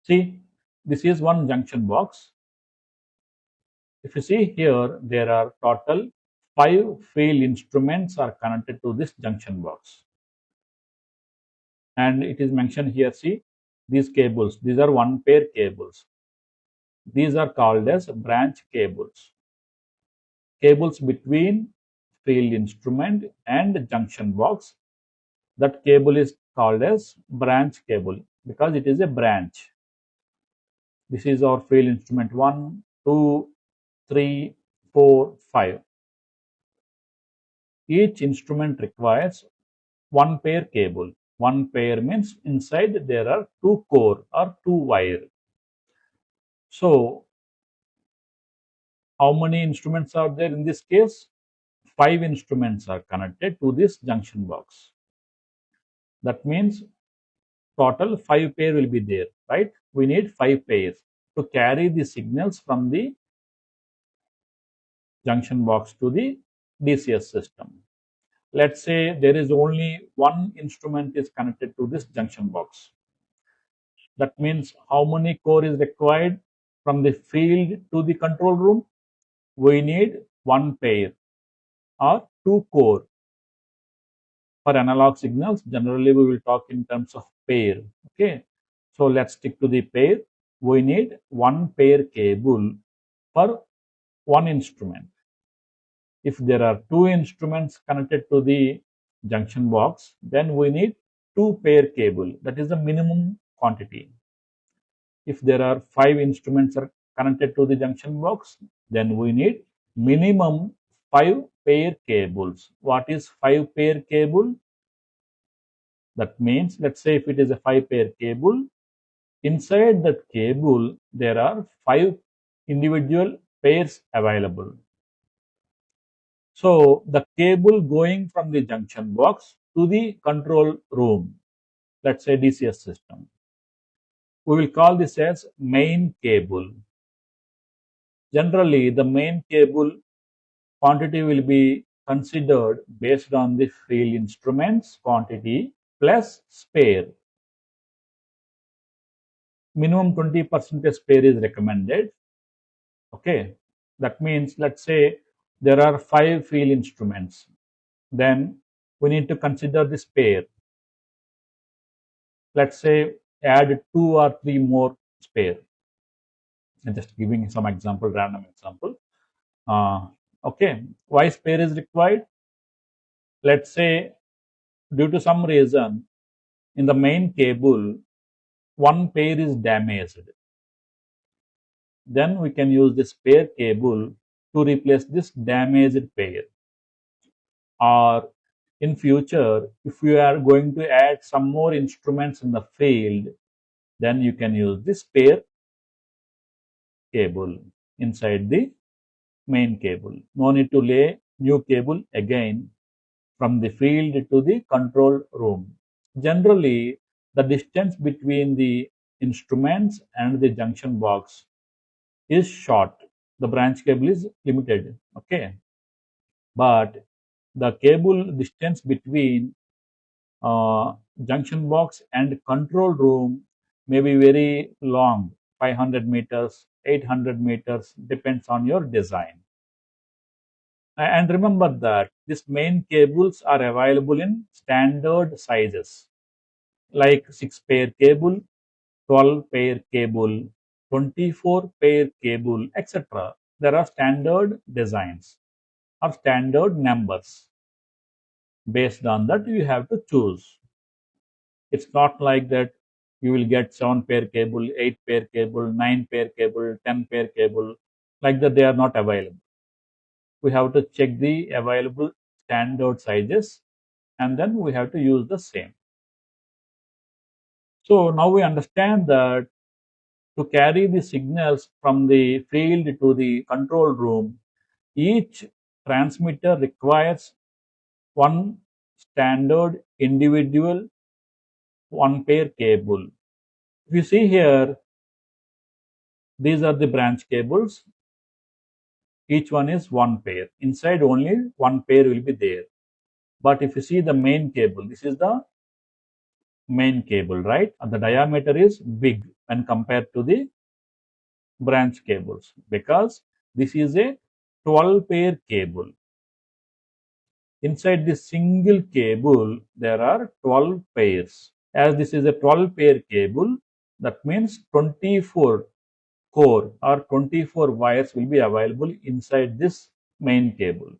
See, this is one junction box. If you see here, there are total 5 field instruments are connected to this junction box. And it is mentioned here, see, these cables, these are one pair cables. These are called as branch cables. Cables between field instrument and junction box. That cable is called as branch cable because it is a branch. This is our field instrument 1, 2, 3, 4, 5. Each instrument requires one pair cable. One pair means inside there are 2 core or 2 wire. So, how many instruments are there in this case? 5 instruments are connected to this junction box. That means total 5 pair will be there, right? We need 5 pairs to carry the signals from the junction box to the DCS system. Let's say there is only one instrument is connected to this junction box. That means how many core is required from the field to the control room? We need 1 pair or 2 core. For analog signals, generally we will talk in terms of pair. Okay, so let's stick to the pair. We need 1 pair cable for 1 instrument. If there are 2 instruments connected to the junction box, then we need 2 pair cable. That is the minimum quantity. If there are 5 instruments are connected to the junction box, then we need minimum 5 pair cables. What is 5 pair cable? That means, let's say if it is a 5 pair cable, inside that cable there are 5 individual pairs available. So the cable going from the junction box to the control room, let's say DCS system, we will call this as main cable. Generally, the main cable quantity will be considered based on the field instruments quantity plus spare. Minimum 20% spare is recommended. Okay, that means let's say there are 5 field instruments. Then we need to consider the spare. Let's say add 2 or 3 more spare. I'm just giving some example, random example. Okay, why spare is required? Let's say due to some reason in the main cable, 1 pair is damaged. Then we can use the spare cable to replace this damaged pair. Or in future, if you are going to add some more instruments in the field, then you can use this spare cable inside the main cable. No need to lay new cable again from the field to the control room. Generally, the distance between the instruments and the junction box is short. The branch cable is limited. Okay, but the cable distance between junction box and control room may be very long, 500 meters, 800 meters, depends on your design. And remember that these main cables are available in standard sizes like 6 pair cable, 12 pair cable, 24 pair cable, etc. There are standard designs or standard numbers. Based on that, you have to choose. It's not like that you will get 7 pair cable, 8 pair cable, 9 pair cable, 10 pair cable. Like that, they are not available. We have to check the available standard sizes and then we have to use the same. So now we understand that to carry the signals from the field to the control room, each transmitter requires 1 standard individual 1 pair cable. If you see here, these are the branch cables. Each one is 1 pair. Inside only 1 pair will be there. But if you see the main cable, this is the main cable, right? And the diameter is big. when compared to the branch cables, because this is a 12-pair cable. Inside this single cable, there are 12 pairs. As this is a 12-pair cable, that means 24 core or 24 wires will be available inside this main cable.